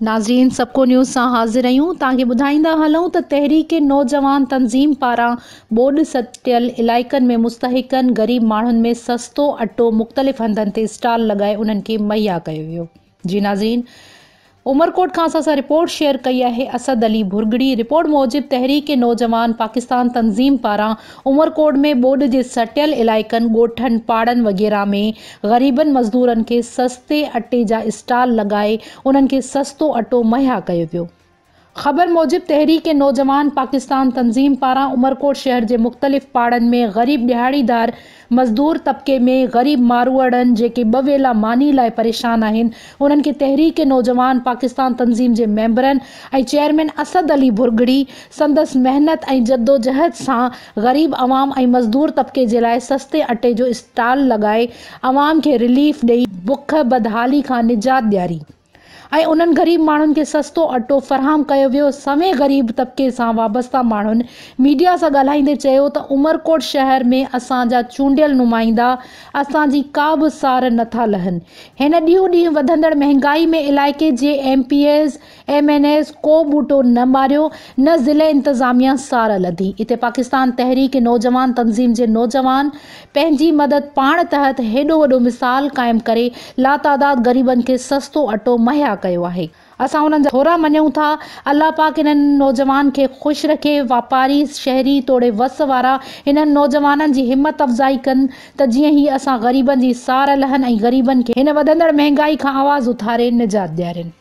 नाज़रीन सबको न्यूज़ सां हाज़िर आहियूं। तव्हांखे ॿुधाईंदा हलूं त तहरीक नौजवान तंज़ीम पारां बोॾ सटियल इलाइक़नि में मुस्तहिक़नि ग़रीब माण्हुनि में सस्तो अटो मुख़्तलिफ़ हंधनि ते स्टॉल लॻाए उन्हनि खे मुहैया कयो वियो। जी नाज़रीन, उमरकोट खां असां रिपोर्ट शेयर कई आहे असद अली भुरगड़ी। रिपोर्ट मूजिब तहरीक नौजवान पाकिस्तान तंज़ीम पारां उमरकोट में बोॾ जे सटियल इलाइक़नि ॻोठनि पाड़नि वग़ैरह में ग़रीबनि मज़दूरनि खे सस्ते अटे जा स्टॉल लॻाए उन्हनि खे सस्तो अटो मुहैया कयो वियो। ख़बर मूजिब तहरीक नौजवान पाकिस्तान तंज़ीम पारां उमरकोट शहर जे मुख़्तलिफ़ पाड़नि में ग़रीब दिहाड़ीदार मज़दूर तबके में ग़रीब मारूअड़नि जेके ॿ वेला मानी लाइ परेशान आहिनि उन्हनि खे तहरीक नौजवान पाकिस्तान तंज़ीम जे मेंबरनि ऐं चेयरमैन असद अली भुरगड़ी संदसि महिनत ऐं जद्दोजहद सां ग़रीब अवाम ऐं मज़दूर तबके जे लाइ सस्ते अटे जो स्टॉल लॻाए अवाम खे रिलीफ ॾेई बुख बदहाली खां निजात ॾियारी ऐं उन्हनि ग़रीब माण्हुनि खे सस्तो अटो फ़राहम कयो वियो। समें ग़रीब तबके सां वाबस्ता माण्हुनि मीडिया सां ॻाल्हाईंदे चयो त उमरकोट शहर में असांजा चूंडियल नुमाइंदा असांजी का बि सार नथा लहनि। हिन ॾींहों ॾींहुं वधंदड़ महांगाई में इलाइक़े जे MPs MNs को ॿूटो न मारियो न ज़िले इंतज़ामिया सार लधी। इते पाकिस्तान तहरीक नौजवान तंज़ीम जे नौजवान पंहिंजी मदद पाण तहत हेॾो वॾो मिसाल क़ाइमु करे लातादाद ग़रीबनि खे सस्तो अटो मुहैया कयो आहे। असां उन्हनि जा थोरा मञूं था। अल्लाह पाक इन्हनि नौजवान खे ख़ुशि रखे। वापारी शहरी तोड़े वस वारा इन्हनि नौजवाननि जी हिम्मत अफ़ज़ाई कनि त जीअं ई असां ग़रीबनि जी सार लहनि ऐं ग़रीबनि खे हिन वधंदड़ महांगाई खां आवाज़ उथारे निजात ॾियारनि।